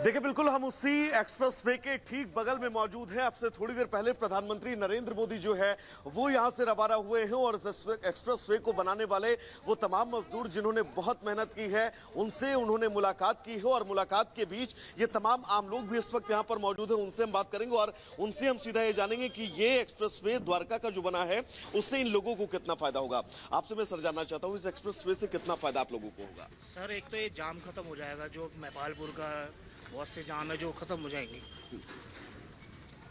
देखिए, बिल्कुल हम उसी एक्सप्रेस वे के ठीक बगल में मौजूद हैं। अब से थोड़ी देर पहले प्रधानमंत्री नरेंद्र मोदी जो है वो यहां से रवाना हुए हैं और इस एक्सप्रेस वे को बनाने वाले वो तमाम मजदूर जिन्होंने बहुत मेहनत की है उनसे उन्होंने मुलाकात की है और मुलाकात के बीच ये तमाम आम लोग भी इस वक्त यहाँ पर मौजूद हैं। उनसे हम बात करेंगे और उनसे हम सीधा ये जानेंगे कि ये एक्सप्रेस वे द्वारका का जो बना है उससे इन लोगों को कितना फायदा होगा। आपसे मैं सर जानना चाहता हूँ, इस एक्सप्रेस वे से कितना फायदा आप लोगों को होगा? सर, एक तो ये जाम खत्म हो जाएगा, जो नेपालपुर का बहुत से जाम है जो खत्म हो जाएंगे,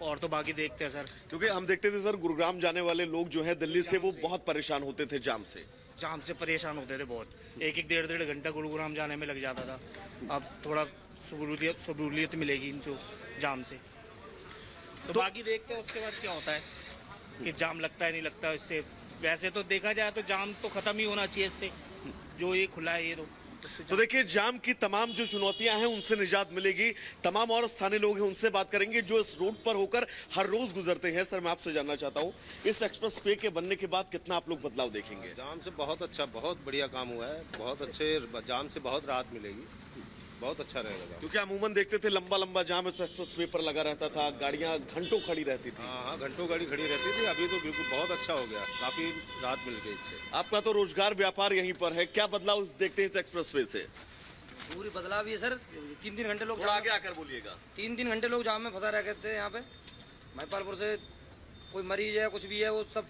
और तो बाकी देखते हैं सर। क्योंकि हम देखते थे सर, गुरुग्राम जाने वाले लोग जो है दिल्ली से वो बहुत परेशान होते थे जाम से परेशान होते थे बहुत। एक डेढ़ घंटा गुरुग्राम जाने में लग जाता था। अब थोड़ा सहूलियत मिलेगी इनको जाम से, तो बाकी देखते हैं उसके बाद क्या होता है कि जाम लगता है नहीं लगता है इससे। वैसे तो देखा जाए तो जाम तो खत्म ही होना चाहिए इससे, जो ये खुला है ये तो देखिए, जाम की तमाम जो चुनौतियां हैं उनसे निजात मिलेगी। तमाम और स्थानीय लोग हैं उनसे बात करेंगे जो इस रोड पर होकर हर रोज गुजरते हैं। सर, मैं आपसे जानना चाहता हूं, इस एक्सप्रेस वे के बनने के बाद कितना आप लोग बदलाव देखेंगे? जाम से बहुत अच्छा, बहुत बढ़िया काम हुआ है। बहुत अच्छे जाम से बहुत राहत मिलेगी, बहुत अच्छा रहेगा। क्योंकि अमूमन देखते थे लंबा लंबा जाम इस एक्सप्रेस वे पर लगा रहता था, गाड़ियां घंटों खड़ी रहती थी। हाँ, घंटों गाड़ी खड़ी रहती थी। अभी तो बिल्कुल बहुत अच्छा हो गया, काफी राहत मिल गई इससे। आपका तो रोजगार व्यापार यहीं पर है, क्या बदलाव देखते हैं इस एक्सप्रेस वे से? पूरी बदलाव भी है सर। 3 घंटे लोग थोड़ा आगे आकर बोलिएगा। 3 घंटे लोग जाम में फंसा रहते थे। यहाँ पे महिपालपुर से कोई मरीज है कुछ भी है वो सब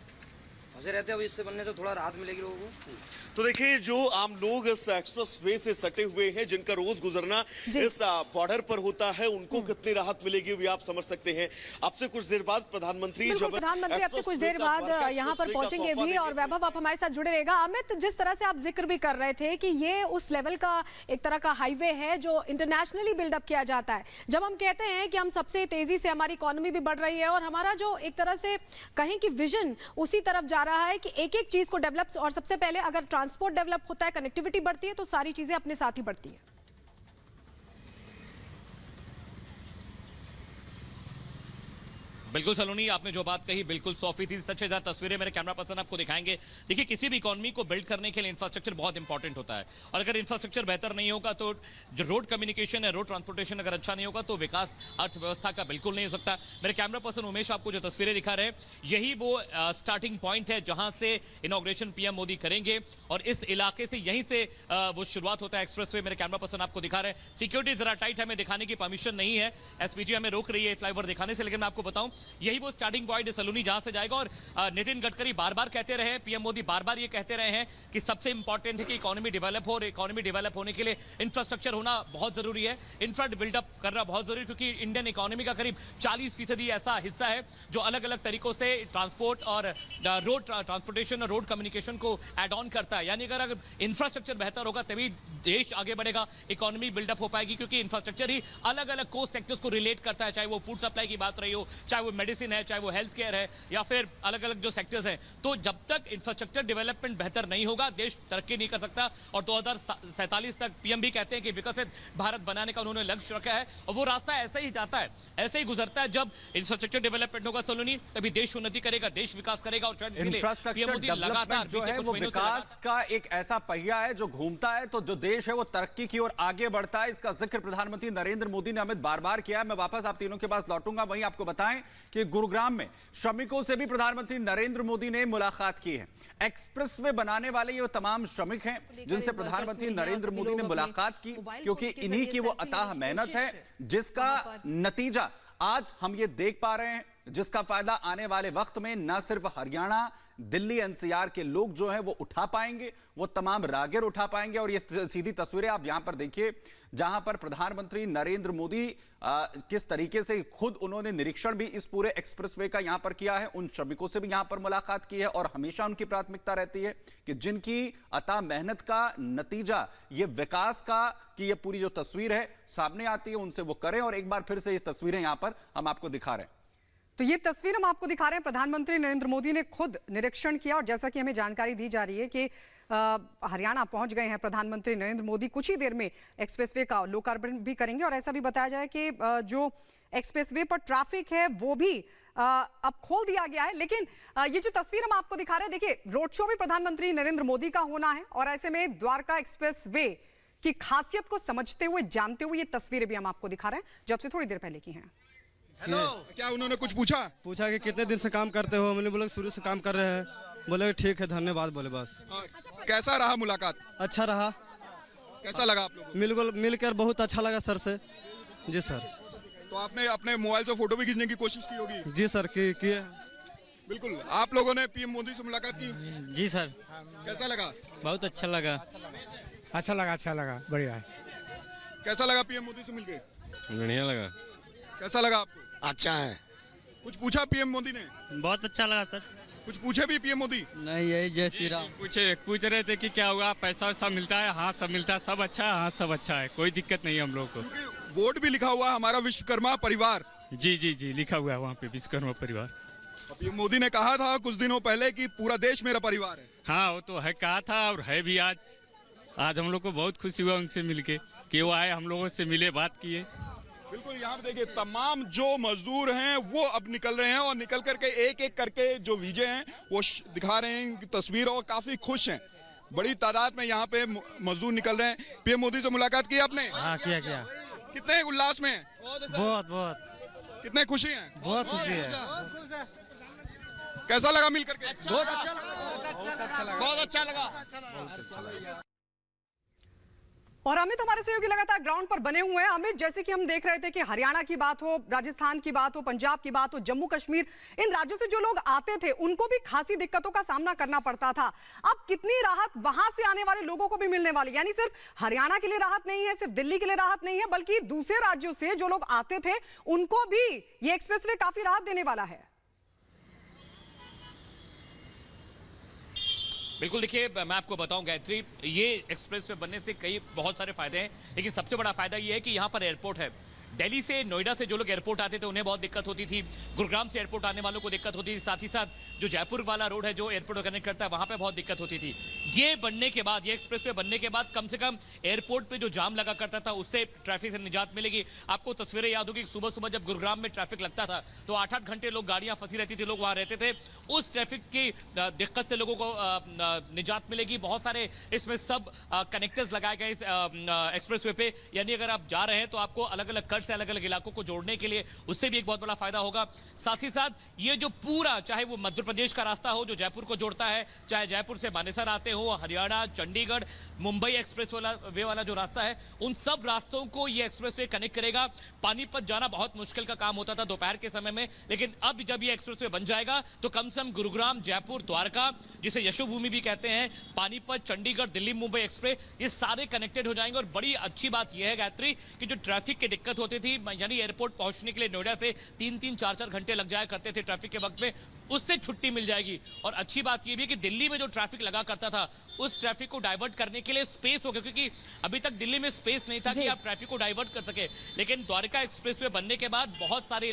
फंसे रहते हैं। अब इससे बनने से थोड़ा राहत मिलेगी लोगों को। तो देखिए, जो आम लोग इस एक्सप्रेस वे से सटे हुए हैं, जिनका रोज गुजरना इस बॉर्डर पर होता है, उनको कितनी राहत मिलेगी भी आप समझ सकते हैं। आपसे कुछ देर बाद प्रधानमंत्री आपसे कुछ देर बाद यहाँ पर पहुंचेंगे भी। और वैभव, आप हमारे साथ जुड़े रहेगा। अमित, जिस तरह से आप जिक्र भी कर रहे थे कि ये उस लेवल का एक तरह का हाईवे है जो इंटरनेशनली बिल्डअप किया जाता है। जब हम कहते हैं कि हम सबसे तेजी से, हमारी इकोनॉमी भी बढ़ रही है और हमारा जो एक तरह से कहें कि विजन उसी तरफ जा रहा है कि एक एक चीज को डेवलप, और सबसे पहले अगर ट्रांसपोर्ट डेवलप होता है, कनेक्टिविटी बढ़ती है, तो सारी चीजें अपने साथ ही बढ़ती हैं। बिल्कुल सलोनी, आपने जो बात कही बिल्कुल 100% सच है। तस्वीरें मेरे कैमरा पर्सन आपको दिखाएंगे। देखिए, किसी भी इकोनॉमी को बिल्ड करने के लिए इंफ्रास्ट्रक्चर बहुत इंपॉर्टेंट होता है, और अगर इंफ्रास्ट्रक्चर बेहतर नहीं होगा तो जो रोड कम्युनिकेशन है, रोड ट्रांसपोर्टेशन अगर अच्छा नहीं होगा तो विकास अर्थव्यवस्था का बिल्कुल नहीं हो सकता। मेरे कैमरा पर्सन उमेश आपको जो तस्वीरें दिखा रहे हैं, यही वो स्टार्टिंग पॉइंट है जहां से इनॉग्रेशन पीएम मोदी करेंगे, और इस इलाके से यहीं से वो शुरुआत होता है एक्सप्रेस वे। मेरे कैमरा पर्सन आपको दिखा रहे हैं। सिक्योरिटी जरा टाइट, हमें दिखाने की परमिशन नहीं है, एसपीजी हमें रोक रही है फ्लाईओवर दिखाने से, लेकिन मैं आपको बताऊं यही वो स्टार्टिंग पॉइंट है सलूनी जहां से जाएगा। और नितिन गडकरी बार बार कहते रहे, पीएम मोदी बार बार ये कहते रहे हैं कि सबसे इंपॉर्टेंट है कि इकोनॉमी डेवलप हो, और इकोनॉमी डेवलप होने के लिए इंफ्रास्ट्रक्चर होना बहुत जरूरी है, इंफ्रा बिल्डअप करना बहुत जरूरी है, क्योंकि इंडियन इकोनॉमी का करीब 40% ऐसा हिस्सा है जो अलग अलग तरीकों से ट्रांसपोर्ट और रोड ट्रांसपोर्टेशन और रोड कम्युनिकेशन को एड ऑन करता है। यानी अगर इंफ्रास्ट्रक्चर बेहतर होगा तभी देश आगे बढ़ेगा, इकोनॉमी बिल्डअप हो पाएगी, क्योंकि इंफ्रास्ट्रक्चर ही अलग अलग को सेक्टर्स को रिलेट करता है, चाहे वो फूड सप्लाई की बात रही हो, चाहे वो मेडिसिन है, चाहे वो हेल्थ केयर है, या फिर अलग अलग जो सेक्टर्स हैं। तो जब तक इंफ्रास्ट्रक्चर डेवलपमेंट बेहतर नहीं होगा देश तरक्की नहीं कर सकता। और 2047 तक पीएम भी कहते हैं कि विकसित भारत बनाने का उन्होंने लक्ष्य रखा है, और वो रास्ता ऐसे ही जाता है, ऐसे ही गुजरता है। जब इंफ्रास्ट्रक्चर डेवलपमेंट होगा सलोनी, तभी देश उन्नति करेगा, देश विकास करेगा। और इंफ्रास्ट्रक्चर लगातार जो है वो विकास का एक ऐसा पहिया है जो घूमता है, तो जो देश है वो तरक्की की ओर आगे बढ़ता है। इसका जिक्र प्रधानमंत्री नरेंद्र मोदी ने अमित बार बार किया। मैं वापस आप तीनों के पास लौटूंगा। वहीं आपको बताएं कि गुरुग्राम में श्रमिकों से भी प्रधानमंत्री नरेंद्र मोदी ने मुलाकात की है। एक्सप्रेसवे बनाने वाले ये तमाम श्रमिक हैं जिनसे प्रधानमंत्री नरेंद्र मोदी ने मुलाकात की, क्योंकि इन्हीं की वो अथाह मेहनत है जिसका नतीजा आज हम ये देख पा रहे हैं, जिसका फायदा आने वाले वक्त में न सिर्फ हरियाणा, दिल्ली, एनसीआर के लोग जो हैं वो उठा पाएंगे, वो तमाम राहगीर उठा पाएंगे। और ये सीधी तस्वीरें आप यहां पर देखिए, जहां पर प्रधानमंत्री नरेंद्र मोदी किस तरीके से खुद उन्होंने निरीक्षण भी इस पूरे एक्सप्रेसवे का यहां पर किया है, उन श्रमिकों से भी यहां पर मुलाकात की है। और हमेशा उनकी प्राथमिकता रहती है कि जिनकी अथाह मेहनत का नतीजा ये विकास का, कि ये पूरी जो तस्वीर है सामने आती है, उनसे वो करें। और एक बार फिर से ये तस्वीरें यहां पर हम आपको दिखा रहे हैं। तो ये तस्वीर हम आपको दिखा रहे हैं, प्रधानमंत्री नरेंद्र मोदी ने खुद निरीक्षण किया। और जैसा कि हमें जानकारी दी जा रही है कि हरियाणा पहुंच गए हैं प्रधानमंत्री नरेंद्र मोदी, कुछ ही देर में एक्सप्रेसवे का लोकार्पण भी करेंगे। और ऐसा भी बताया जाए कि जो एक्सप्रेसवे पर ट्रैफिक है वो भी अब खोल दिया गया है। लेकिन ये जो तस्वीर हम आपको दिखा रहे हैं, देखिए रोड शो भी प्रधानमंत्री नरेंद्र मोदी का होना है, और ऐसे में द्वारका एक्सप्रेसवे की खासियत को समझते हुए, जानते हुए ये तस्वीरें भी हम आपको दिखा रहे हैं जो आपसे थोड़ी देर पहले की हैं। क्या उन्होंने कुछ पूछा कि कितने दिन से काम करते हो? मैंने बोला शुरू से काम कर रहे हैं। बोले ठीक है, धन्यवाद। बोले बस। कैसा रहा मुलाकात? अच्छा रहा। कैसा लगा आप लोगों को? मिलकर बहुत अच्छा लगा सर से। जी सर। तो आपने अपने मोबाइल से फोटो भी खींचने की कोशिश की होगी? जी सर, किए। बिल्कुल। आप लोगों ने पीएम मोदी से मुलाकात की? जी सर। कैसा लगा? बहुत अच्छा लगा। अच्छा लगा, बढ़िया है। कैसा लगा पीएम मोदी से मिलके? बढ़िया लगा। कैसा लगा आपको? अच्छा है। कुछ पूछा पीएम मोदी ने? बहुत अच्छा लगा सर। कुछ पूछे भी पीएम मोदी? नहीं, यही जय श्री राम। पूछ रहे थे कि क्या हुआ, पैसा वैसा मिलता है? हाँ सब मिलता है, सब अच्छा है। हाँ सब अच्छा है, कोई दिक्कत नहीं है हम लोग को। बोर्ड भी लिखा हुआ है हमारा विश्वकर्मा परिवार। जी जी जी, लिखा हुआ है वहाँ पे विश्वकर्मा परिवार। पीएम मोदी ने कहा था कुछ दिनों पहले कि पूरा देश मेरा परिवार है। हाँ वो तो है, कहा था और है भी। आज हम लोग को बहुत खुशी हुआ उनसे मिलके कि वो आए, हम लोगों से मिले, बात किए। बिल्कुल। यहाँ पे देखिए तमाम जो मजदूर हैं वो अब निकल रहे हैं और निकल करके एक एक करके जो विजय हैं वो दिखा रहे हैं इनकी तस्वीर और काफी खुश हैं। बड़ी तादाद में यहाँ पे मजदूर निकल रहे हैं। पीएम मोदी से मुलाकात की आपने? हाँ किया। कितने उल्लास में हैं? बहुत। कितने खुशी हैं? बहुत खुशी है। कैसा लगा मिल करके? बहुत अच्छा लगा। और अमित हमारे सहयोगी लगातार ग्राउंड पर बने हुए हैं। अमित, जैसे कि हम देख रहे थे कि हरियाणा की बात हो, राजस्थान की बात हो, पंजाब की बात हो, जम्मू कश्मीर, इन राज्यों से जो लोग आते थे उनको भी खासी दिक्कतों का सामना करना पड़ता था। अब कितनी राहत वहां से आने वाले लोगों को भी मिलने वाली, यानी सिर्फ हरियाणा के लिए राहत नहीं है, सिर्फ दिल्ली के लिए राहत नहीं है, बल्कि दूसरे राज्यों से जो लोग आते थे उनको भी ये एक्सप्रेसवे काफी राहत देने वाला है। बिल्कुल। देखिए मैं आपको बताऊं गायत्री, ये एक्सप्रेस वे बनने से कई बहुत सारे फायदे हैं, लेकिन सबसे बड़ा फायदा ये है कि यहाँ पर एयरपोर्ट है। दिल्ली से, नोएडा से जो लोग एयरपोर्ट आते थे उन्हें बहुत दिक्कत होती थी, गुरुग्राम से एयरपोर्ट आने वालों को दिक्कत होती थी, साथ ही साथ जो जयपुर वाला रोड है जो एयरपोर्ट को कनेक्ट करता है वहां पे बहुत दिक्कत होती थी। ये बनने के बाद, ये एक्सप्रेसवे बनने के बाद कम से कम एयरपोर्ट पे जो जाम लगा करता था उससे ट्रैफिक से निजात मिलेगी। आपको तस्वीरें याद होगी, सुबह सुबह जब गुरुग्राम में ट्रैफिक लगता था तो 8-8 घंटे लोग गाड़ियां फंसी रहती थी, लोग वहां रहते थे। उस ट्रैफिक की दिक्कत से लोगों को निजात मिलेगी। बहुत सारे इसमें सब कनेक्टर्स लगाए गए इस एक्सप्रेसवे पे, यानी अगर आप जा रहे हैं तो आपको अलग अलग कट से अलग अलग इलाकों को जोड़ने के लिए उससे भी एक बहुत बड़ा फायदा होगा। साथ ही साथ ये जो पूरा, चाहे वो मध्य प्रदेश का रास्ता हो जो जयपुर को जोड़ता है, चाहे जयपुर से मानेसर आते हो, हरियाणा, चंडीगढ़, मुंबई एक्सप्रेस वे वाला जो रास्ता है, उन सब रास्तों को ये एक्सप्रेसवे कनेक्ट करेगा। पानीपत जाना बहुत मुश्किल का काम होता था दोपहर के समय में, लेकिन अब जब ये एक्सप्रेसवे बन जाएगा तो कम से कम गुरुग्राम, जयपुर, द्वारका, जिसे यशोभूमि भी कहते हैं, पानीपत, चंडीगढ़, दिल्ली, मुंबई एक्सप्रेस, ये सारे कनेक्टेड हो जाएंगे। और बड़ी अच्छी बात यह है गायत्री कि जो ट्रैफिक की दिक्कत होती थी, यानी एयरपोर्ट पहुंचने के लिए नोएडा से 3-3, 4-4 घंटे लग जाया करते थे ट्रैफिक के वक्त में, उससे छुट्टी मिल जाएगी। और अच्छी बात यह भी कि दिल्ली में जो ट्रैफिक लगा करता था उस ट्रैफिक को डाइवर्ट करने के लिए स्पेस हो गया, क्योंकि अभी तक दिल्ली में स्पेस नहीं था कि आप ट्रैफिक को डाइवर्ट कर सके। लेकिन द्वारका एक्सप्रेसवे बनने के बाद बहुत सारे